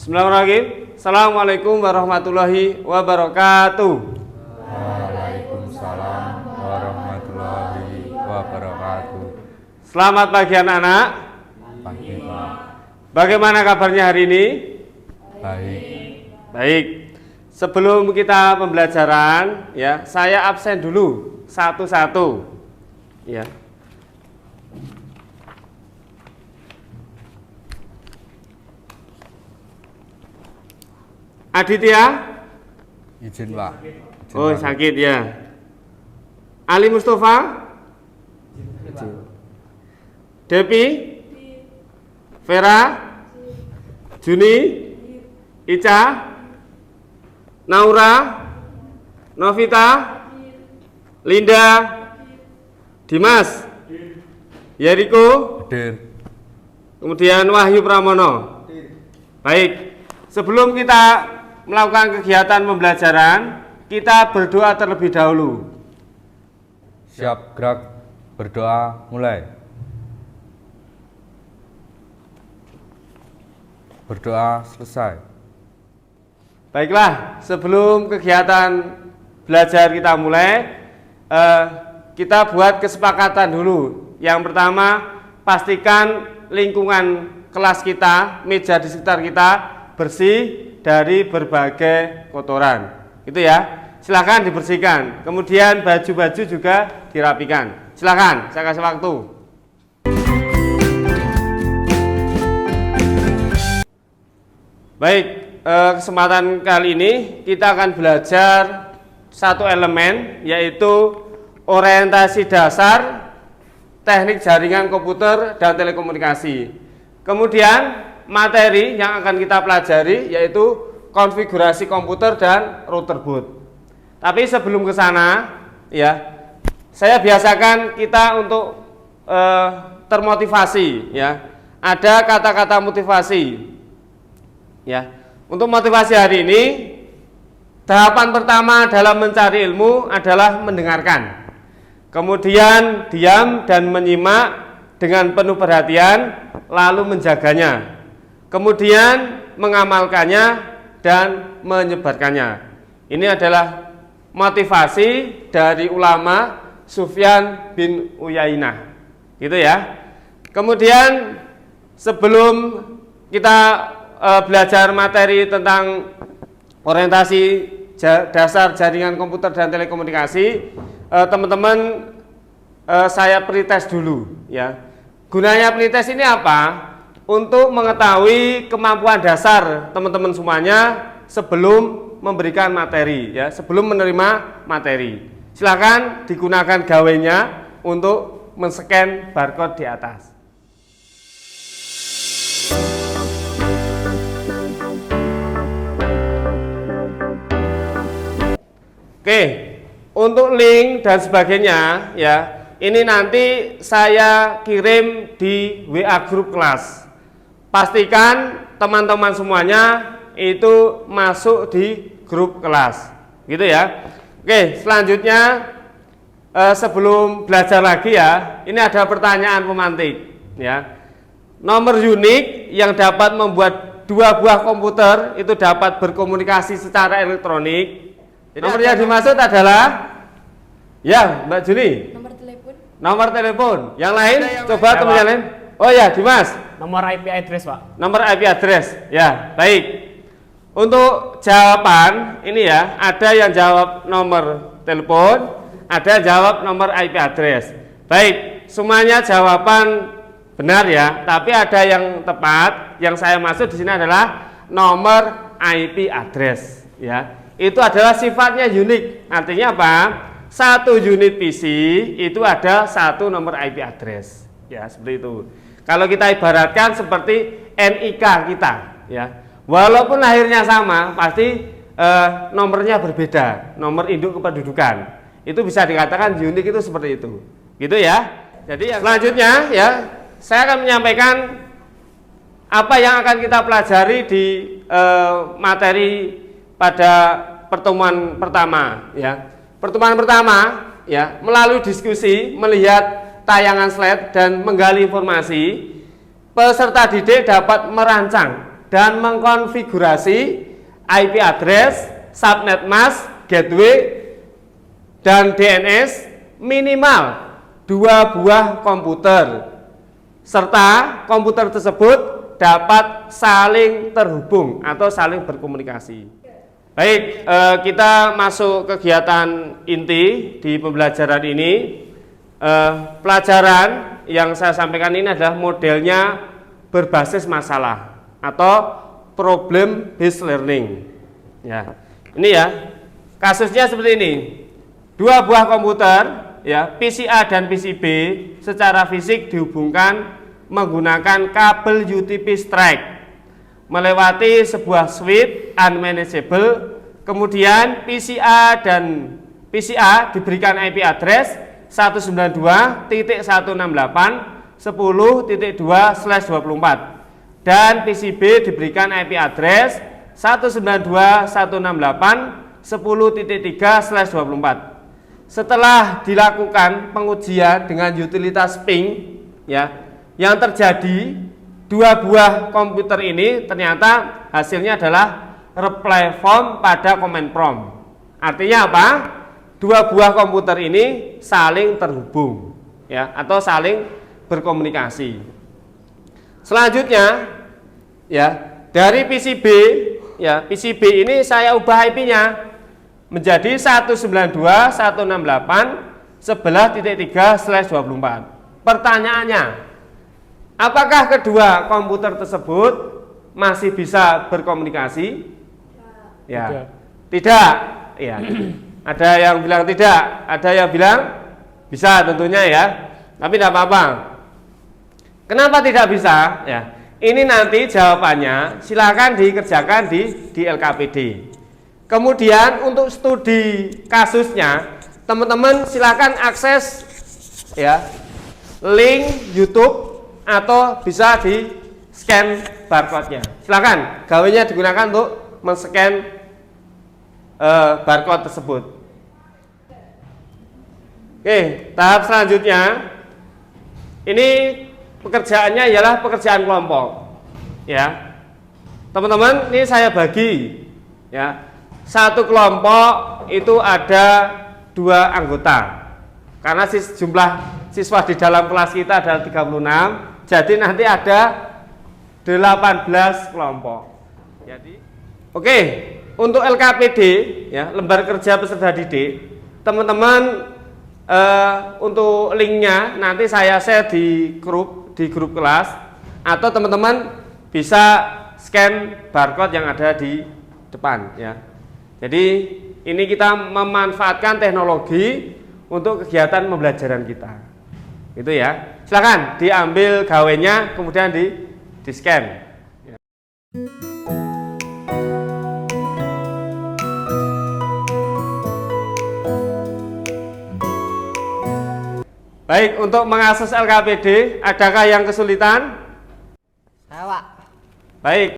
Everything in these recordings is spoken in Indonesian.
Bismillahirrahmanirrahim. Assalamualaikum warahmatullahi wabarakatuh. Waalaikumsalam warahmatullahi wabarakatuh. Selamat pagi anak-anak. Pagi Pak. Bagaimana kabarnya hari ini? Baik. Baik. Sebelum kita pembelajaran, ya, saya absen dulu satu-satu. Ya. Aditya? Izin Pak. Izin, Oh, Pak. sakit ya. Ali Mustafa? Izin. Depi? Vera? Juni? Ica? Naura? Novita? Linda? Dimas? Yeriko? Hadir. Kemudian Wahyu Pramono. Baik, sebelum kita melakukan kegiatan pembelajaran, kita berdoa terlebih dahulu. Siap gerak, berdoa mulai. Berdoa selesai. Baiklah, sebelum kegiatan belajar kita mulai, kita buat kesepakatan dulu. Yang pertama, pastikan lingkungan kelas kita, meja di sekitar kita bersih dari berbagai kotoran. Itu ya. Silakan dibersihkan. Kemudian baju-baju juga dirapikan. Silakan, saya kasih waktu. Baik, kesempatan kali ini kita akan belajar satu elemen, yaitu orientasi dasar teknik jaringan komputer dan telekomunikasi. Kemudian materi yang akan kita pelajari yaitu konfigurasi komputer dan router boot. Tapi sebelum ke sana, ya, saya biasakan kita untuk termotivasi, ya. Ada kata-kata motivasi. Ya, untuk motivasi hari ini, tahapan pertama dalam mencari ilmu adalah mendengarkan. Kemudian diam dan menyimak dengan penuh perhatian, lalu menjaganya. Kemudian mengamalkannya dan menyebarkannya. Ini adalah motivasi dari ulama Sufyan bin Uyainah. Gitu ya. Kemudian sebelum kita belajar materi tentang orientasi dasar jaringan komputer dan telekomunikasi, teman-teman, saya pretest dulu, ya. Gunanya pretest ini apa? Untuk mengetahui kemampuan dasar teman-teman semuanya sebelum memberikan materi, ya, sebelum menerima materi. Silakan digunakan gawainya untuk men-scan barcode di atas. Oke, untuk link dan sebagainya, ya, ini nanti saya kirim di WA grup kelas. Pastikan teman-teman semuanya itu masuk di grup kelas, gitu ya. Oke, selanjutnya sebelum belajar lagi, ya, ini ada pertanyaan pemantik, ya. Nomor unik yang dapat membuat dua buah komputer itu dapat berkomunikasi secara elektronik. Nomor yang dimaksud adalah, ya, Mbak Juni, Nomor telepon. nomor telepon. Yang lain, coba teman yang lain. Oh ya, Dimas. Nomor IP address, Pak. Nomor IP address. Ya, baik. Untuk jawaban ini, ya, ada yang jawab nomor telepon, ada yang jawab nomor IP address. Baik, semuanya jawaban benar, ya, tapi ada yang tepat. Yang saya maksud di sini adalah nomor IP address, ya. Itu adalah sifatnya unik. Artinya apa? Satu unit PC itu ada satu nomor IP address, ya, seperti itu. Kalau kita ibaratkan seperti NIK kita, ya, walaupun lahirnya sama, pasti nomornya berbeda, nomor induk kependudukan. Itu bisa dikatakan unik, itu seperti itu, gitu ya. Jadi yang selanjutnya, ya, saya akan menyampaikan apa yang akan kita pelajari di materi pada pertemuan pertama, ya. Pertemuan pertama, ya, melalui diskusi, melihat tayangan slide dan menggali informasi, peserta didik dapat merancang dan mengkonfigurasi IP address, subnet mask, gateway, dan DNS minimal 2 buah komputer, serta komputer tersebut dapat saling terhubung atau saling berkomunikasi. Baik, kita masuk kegiatan inti di pembelajaran ini. Pelajaran yang saya sampaikan ini adalah modelnya berbasis masalah atau problem based learning. Ya, ini ya kasusnya seperti ini. 2 buah komputer, ya, PCA dan PCB secara fisik dihubungkan menggunakan kabel UTP strike melewati sebuah switch unmanageable. Kemudian PCA diberikan IP address 192.168.10.2/24 dan PCB diberikan IP address 192.168.10.3/24. Setelah dilakukan pengujian dengan utilitas ping, ya, yang terjadi 2 buah komputer ini ternyata hasilnya adalah reply form pada command prompt. Artinya apa? 2 buah komputer ini saling terhubung, ya, atau saling berkomunikasi. Selanjutnya, ya, dari PCB, ya, PCB ini saya ubah IP-nya menjadi 192.168.11.3/24. Pertanyaannya, apakah kedua komputer tersebut masih bisa berkomunikasi? Ya, tidak. Ya, ada yang bilang tidak, ada yang bilang bisa tentunya ya. Tapi tidak apa-apa. Kenapa tidak bisa? Ya, ini nanti jawabannya silakan dikerjakan di LKPD. Kemudian untuk studi kasusnya, teman-teman silakan akses ya link YouTube atau bisa di scan barcode-nya. Silakan, gawainya digunakan untuk men-scan barcode tersebut. Oke, tahap selanjutnya ini pekerjaannya ialah pekerjaan kelompok. Ya, teman-teman, ini saya bagi ya. Satu kelompok itu ada 2 anggota. Karena jumlah siswa di dalam kelas kita adalah 36, jadi nanti ada 18 kelompok. Jadi, oke, untuk LKPD ya, lembar kerja peserta didik, teman-teman untuk linknya nanti saya share di grup kelas, atau teman-teman bisa scan barcode yang ada di depan ya. Jadi ini kita memanfaatkan teknologi untuk kegiatan pembelajaran kita. Itu ya. Silakan diambil gawainya kemudian di scan. Ya. Baik, untuk mengakses LKPD, adakah yang kesulitan? Saya, Pak. Baik.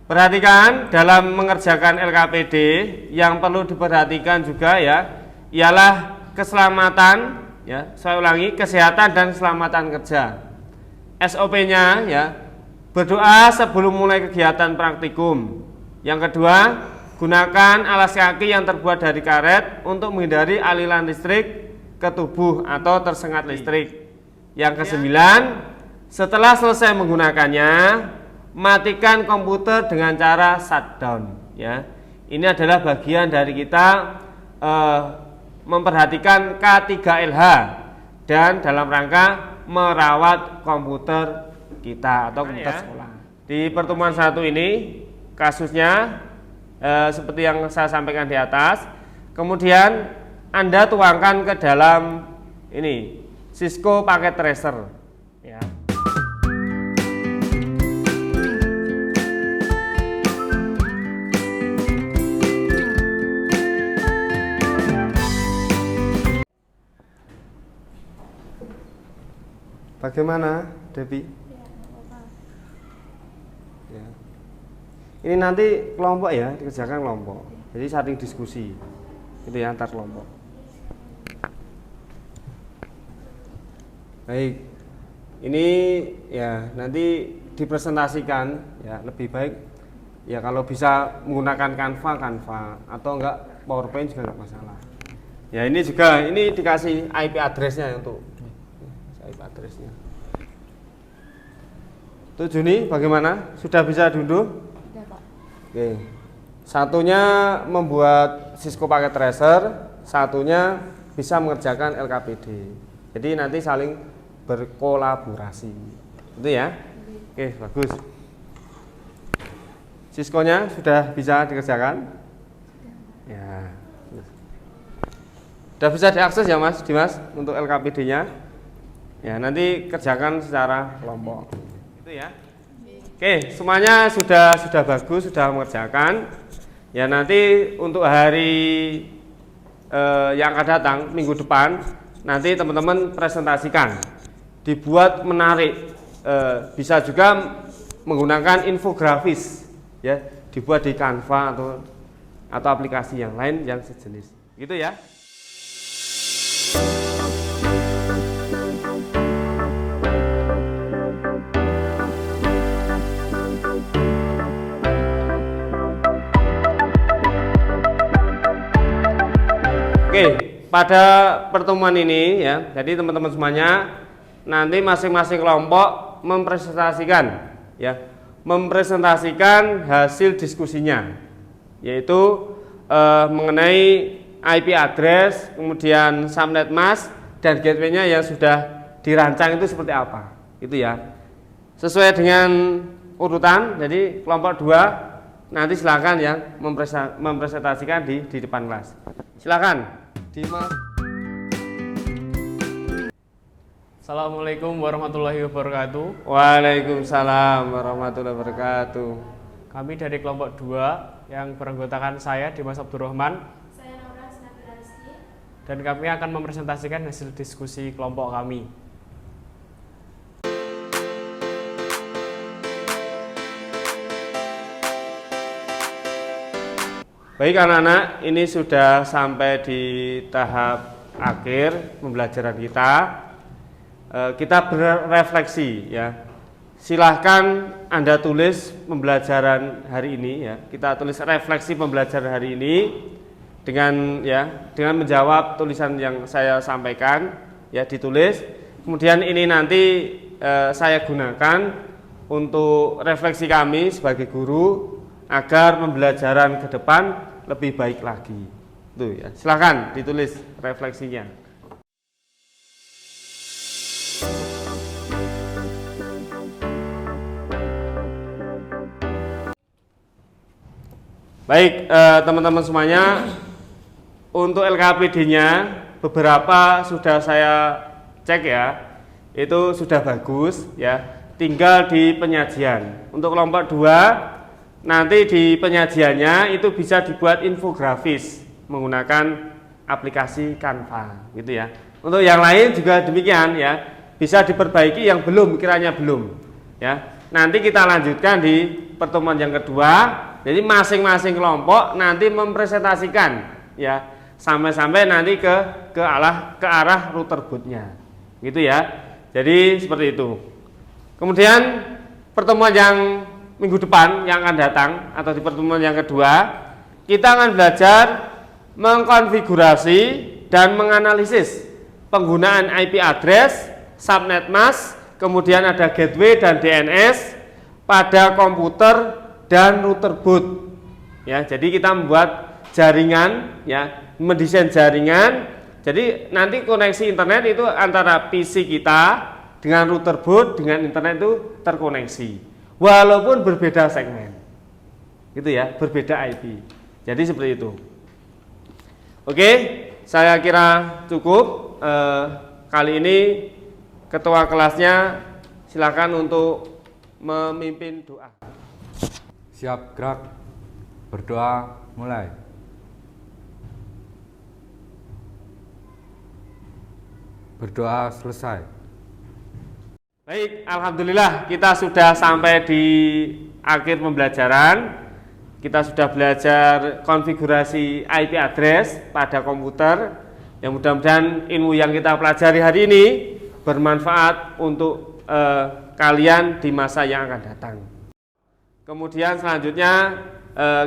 Perhatikan dalam mengerjakan LKPD yang perlu diperhatikan juga ya ialah keselamatan ya, saya ulangi, kesehatan dan keselamatan kerja. SOP-nya ya, berdoa sebelum mulai kegiatan praktikum. Yang kedua, gunakan alas kaki yang terbuat dari karet untuk menghindari aliran listrik ke tubuh atau tersengat listrik. Yang kesembilan, setelah selesai menggunakannya, matikan komputer dengan cara shutdown ya. Ini adalah bagian dari kita memperhatikan K3LH dan dalam rangka merawat komputer kita atau komputer sekolah. Di pertemuan 1 ini kasusnya seperti yang saya sampaikan di atas. Kemudian Anda tuangkan ke dalam ini Cisco Packet Tracer ya. Bagaimana, Devi? Ini nanti kelompok ya, dikerjakan kelompok. Jadi saling diskusi. Itu ya antar kelompok. Baik. Ini ya nanti dipresentasikan ya, lebih baik ya kalau bisa menggunakan Canva atau enggak PowerPoint juga enggak masalah. Ya ini juga ini dikasih IP address-nya untuk IP address-nya. Tuh Juni bagaimana? Sudah bisa diunduh? Sudah, Pak. Oke. Satunya membuat Cisco Packet Tracer, satunya bisa mengerjakan LKPD. Jadi nanti saling berkolaborasi. Itu ya. Oke, bagus. Cisco-nya sudah bisa dikerjakan? Ya. Sudah bisa diakses ya Mas Dimas untuk LKPD-nya? Ya, nanti kerjakan secara kelompok. Itu ya. Oke, semuanya sudah bagus, sudah mengerjakan. Ya, nanti untuk hari yang akan datang minggu depan nanti teman-teman presentasikan. Dibuat menarik. Bisa juga menggunakan infografis ya, dibuat di Canva atau aplikasi yang lain yang sejenis. Gitu ya. Oke, pada pertemuan ini ya, jadi teman-teman semuanya nanti masing-masing kelompok mempresentasikan hasil diskusinya, yaitu mengenai IP address, kemudian subnet mask dan gateway-nya yang sudah dirancang itu seperti apa, gitu ya. Sesuai dengan urutan, jadi kelompok 2 nanti silakan yang mempresentasikan di depan kelas. Silakan. Dimas. Assalamualaikum warahmatullahi wabarakatuh. Waalaikumsalam warahmatullahi wabarakatuh. Kami dari kelompok 2 yang beranggotakan saya Dimas Abdurrahman. Saya Naura Snabila Rizky. Dan kami akan mempresentasikan hasil diskusi kelompok kami. Baik anak-anak, ini sudah sampai di tahap akhir pembelajaran kita. Kita berrefleksi ya. Silahkan Anda tulis pembelajaran hari ini ya. Kita tulis refleksi pembelajaran hari ini dengan menjawab tulisan yang saya sampaikan ya, ditulis. Kemudian ini nanti saya gunakan untuk refleksi kami sebagai guru agar pembelajaran ke depan lebih baik lagi. Tuh ya. Silahkan ditulis refleksinya. Baik, teman-teman semuanya, untuk LKPD-nya beberapa sudah saya cek ya, itu sudah bagus ya. Tinggal di penyajian. Untuk kelompok 2 nanti di penyajiannya itu bisa dibuat infografis menggunakan aplikasi Canva, gitu ya. Untuk yang lain juga demikian ya, bisa diperbaiki yang kiranya belum ya. Nanti kita lanjutkan di pertemuan yang kedua. Jadi masing-masing kelompok nanti mempresentasikan ya, sampai nanti ke arah router bootnya, gitu ya. Jadi seperti itu. Kemudian pertemuan yang minggu depan yang akan datang atau di pertemuan yang kedua, kita akan belajar mengkonfigurasi dan menganalisis penggunaan IP address, subnet mask, kemudian ada gateway dan DNS pada komputer dan router boot. Ya, jadi kita membuat jaringan ya, mendesain jaringan. Jadi nanti koneksi internet itu antara PC kita dengan router boot dengan internet itu terkoneksi. Walaupun berbeda segmen, gitu ya, berbeda IP. Jadi seperti itu. Oke, saya kira cukup. Kali ini ketua kelasnya silakan untuk memimpin doa. Siap gerak. Berdoa mulai. Berdoa selesai. Baik, alhamdulillah kita sudah sampai di akhir pembelajaran. kita sudah belajar konfigurasi IP address pada komputer. Yang mudah-mudahan ilmu yang kita pelajari hari ini bermanfaat untuk kalian di masa yang akan datang. Kemudian selanjutnya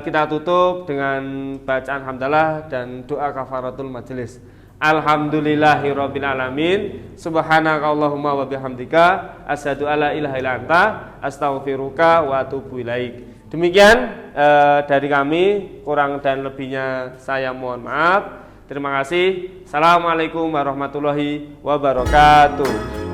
kita tutup dengan bacaan hamdalah dan doa kafaratul majelis. Alhamdulillahirabbil alamin. Subhanakallahumma wa bihamdika asyhadu alla ilaha illa anta astaghfiruka wa atubu ilaik. Demikian dari kami, kurang dan lebihnya saya mohon maaf. Terima kasih. Assalamualaikum warahmatullahi wabarakatuh.